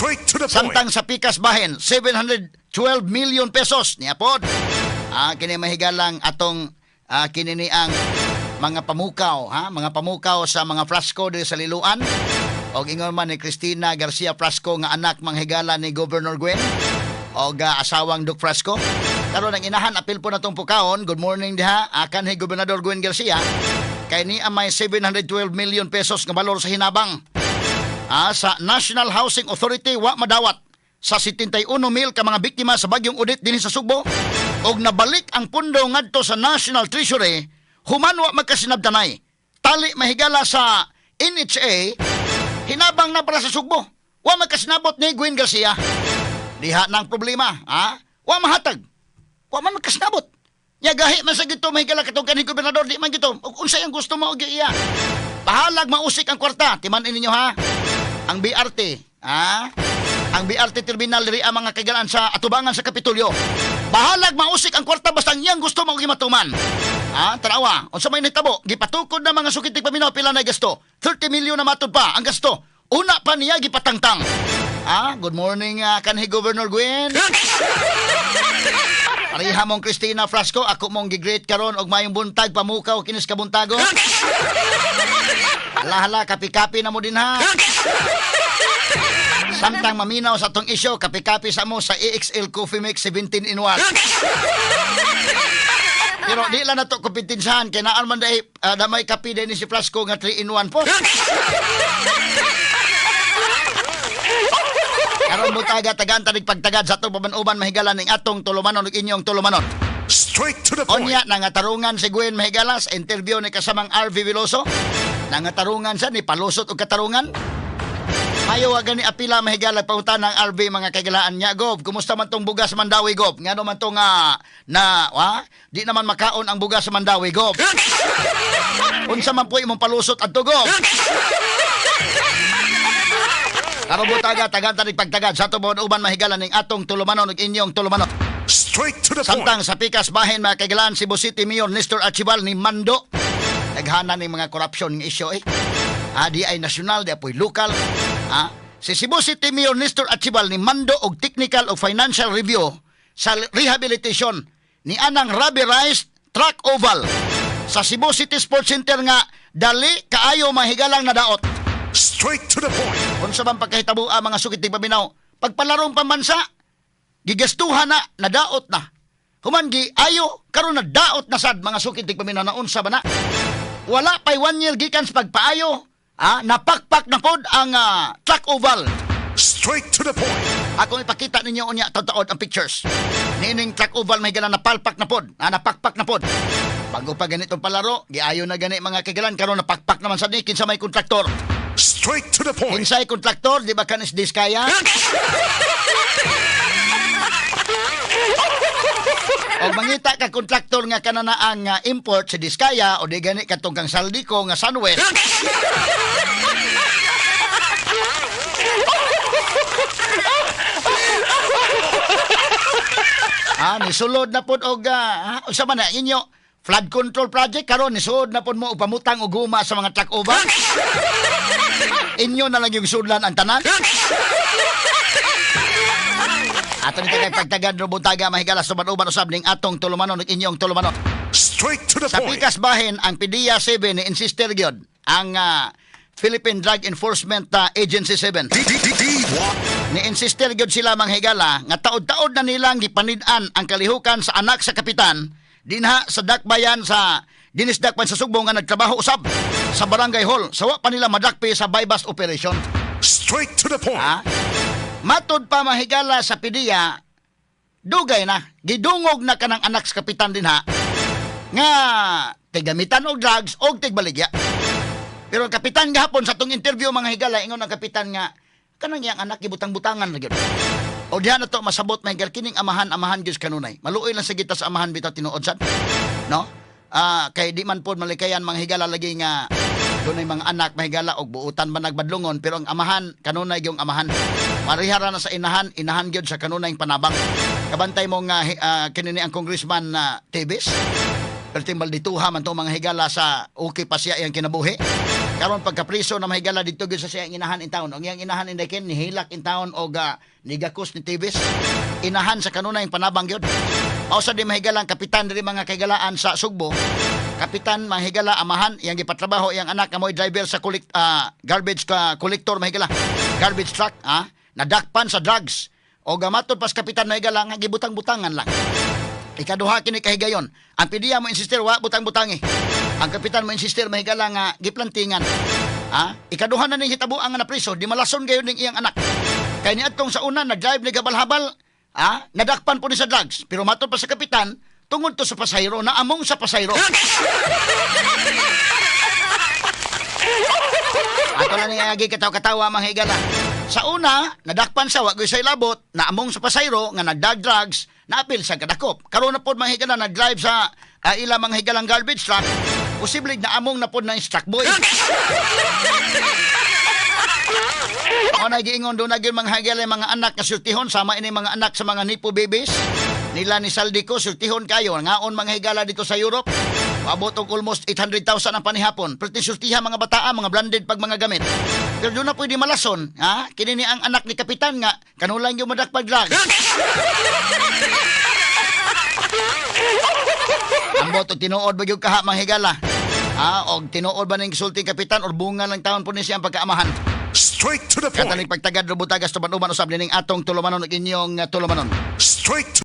Straight to the point. Samtang sa pikas bahin 712 million pesos niya pod. Kini mahigalang atong kinini ang mga pamukaw, mga pamukaw sa mga Frasco diri sa Liloan. Og ingon man ni Cristina Garcia Frasco nga anak manghigala ni Governor Gwen og asawang Duke Frasco. Karon ang inahan apil po natong pukaon. Good morning diha akan ni Gobernador Gwen Garcia. Kay ni may 712 million pesos nga balor sa hinabang. Sa National Housing Authority wa madawat sa 71 mil ka mga biktima sa bagyong Odette dinhi sa Sugbo og nabalik ang pundo ngadto sa National Treasury human wa magkasinabtanay. Tali mahigala sa NHA hinabang na para sa Sugbo. Wa magkasinabot ni Gwen Garcia. Diha nang problema, wa mahatag. Wa man magkasinabot. Nya gahi man sa gito mahigala katong kanhi gobernador di man gito. Ug unsay ang gusto mo og iya? Bahalag mausik ang kwarta. Timan-in ninyo ha. Ang BRT, ang BRT terminal diri ang mga kagalaan sa atubangan sa Kapitolyo. Bahalag mausik ang kwarta basta iyang gusto mo gimatuman. Tarawa, unsa may nitabo, gipatukod na mga sukitig paminaw pila na gasto. 30 milyon na matud pa ang gasto. Una pa niya gipatangtang. Good morning kanhi Governor Gwen. Pariha mong Cristina Frasco, ako mong gigreet karon og mayong buntag pamukaw kinis kabuntago. Hala, kapi-kapi na mo din ha. Samtang maminaw sa tong isyo, kapi-kapi sa mo sa EXL Coffee Mix 17 in 1. Pero di lang na to kumpetensyahan, kaya naan man dahi damay kapi din si Frasco nga 3 in 1 po. Karon mo taga-tagan tanig pagtagad sa itong pabanuban mahigalan ng atong tulumanon ug inyong tulumanon. Straight to the point. Onya, nangatarungan si Gwen Mahigalas, interview ni kasamang RV Veloso. Nangatarungan siya, ni palusot o katarungan. Mayo wa gani apila Mahigala pautan ng RV mga kagalaan niya. Gob, kumusta man tong bugas sa Mandawi, Gob? Nga naman tong di naman makaon ang bugas sa Mandawi, Gob. Unsa man po imong palusot adto, Gob? Karon mo tagan tanig pagtagad sa atong uban mahigalan ning atong tulumanon ug inyong tulumanon. Straight to the point. Samtang sa pikas bahin mga kagalaan Cebu City Mayor Nestor Archibald ni Mando. Naghana ng mga korupsyon ng isyo di ay nasyonal, di apoy lokal. Si Cebu City Mayor Nestor Archibald ni Mando og technical o financial review sa rehabilitation ni anang Ruby Rice Track Oval sa Cebu City Sports Center nga dali kaayo mahigalang nadaot. Straight to the point. Unsa bang pagkahitabo mga sukitig paminaw? Pagpalarong pambansa, gigastuhan na, nadaot na. Human ayo karon na daot na sad mga sukitig paminaw na unsa ba na? Wala pay 1 year gikan sa pagpaayo, napakpak na pod ang track oval. Straight to the point. Ako ipakita ninyo unya taud ang pictures. Nining track oval may gana napalpak na pod, napakpak na pod. Bago pa ganitong palaro, giayo na gani mga kagalan karon napakpak naman sad ni kinsa may kontraktor. Straight to the point. Kinsay kontraktor, di ba kanis Diskaya? O mangita ka kontraktor nga kanana ang import sa Diskaya o di gani katong kang Saldico nga Sunwest. Nisulod na pod og unsa man na inyo flood control project karon nisulod na pod mo og pamutang og guma sa mga truck over. Inyo na lang yung sudlan ang tanan. Ato nito kay pagtagad robontaga mahigala sa uban usab ning atong tulumanon ug inyong tulumanon. Straight to the Sa point. pikas bahin ang PDEA 7 ni insister gyud ang Philippine Drug Enforcement Agency 7. Ni insister gyud sila manghigala nga taod-taod na nilang gipanid-an ang kalihukan sa anak sa kapitan dinha sa dakbayan sa dinisdakpan sa Sugbo nga nagtrabaho usab sa barangay hall sawa pa nila madakpi sa bypass operation. Straight to the point. Matod pa mahigala sa PDEA, dugay na, gidungog na kanang anak sa kapitan din nga tigamitan og drugs og tigbaligya. Pero ang kapitan gahapon sa tong interview mga higala, ingon ang kapitan nga, kanang iyang anak gibutang-butangan na gyud. O diha na to masabot mahigal kining amahan gyud kanunay. Maluoy lang sa gita sa amahan bitaw tinuod sad. No? Kay di man pod malikayan mga higala lagi nga dunay mga anak mahigala og buutan man nagbadlongon pero ang amahan kanunay gyung amahan. Marihara na sa inahan gyud sa kanunay panabang. Kabantay mo nga kinini ang congressman Tebes. Perting baldituha man to mga higala sa okay pa siya iyang kinabuhi. karon pagkapriso na mahigala dito gyud sa siyang inahan in town. Ang iyang inahan inday ken nihilak in town og nigakos ni Tibis. Inahan sa kanunay panabang gyud. Mao sa di mahigalang kapitan diri mga kagalaan sa Sugbo. Kapitan mahigala amahan iyang gipatrabaho iyang anak amoy driver sa garbage collector mahigala. Garbage truck nadakpan sa drugs. O gamatod pas kapitan mahigala nga gibutang-butangan lang. Ikaduha kini kahigayon. Ang pidiya mo insister wa butang-butangi. Ang kapitan mo insister mahigala nga giplantingan. Ikaduha na ning hitabuan nga na priso, di malason gayon ning iyang anak. Kay niadtong sa una nag-drive ni gabal-habal, nadakpan po ni sa drugs. Pero matod pa sa kapitan, tungod to sa pasayro na among sa pasayro. Ato lang nga agi katawa-katawa mga higala. Sa una, nadakpan sa wagoy sa ilabot na among sa pasayro nga nagdag drugs na apil sa kadakop. Karon na pod mga higala nag-drive sa ila mga higalang garbage truck, posible na among na pod na truck boy. Ako na giingon doon na mga higala mga anak na sultihon sama ini mga anak sa mga nipo babies. Nila ni Saldico sultihon kayo ngaon mga higala dito sa Europe. Abot og almost 800,000 ang panihapon. Perti sultihan mga bataan, mga branded pag mga gamit. Pero doon na pwede malason, kini ni ang anak ni kapitan nga kanulang yung madakpag drugs. Ambot og tinuod ba yung kaha mga higala? Og tinuod ba ning sulti kapitan or bunga lang taon po ni siyang pagkaamahan? Straight to the point. Kataling pagtagad robutagas tuman-uman usab ning atong tulumanon og inyong tulumanon. Straight to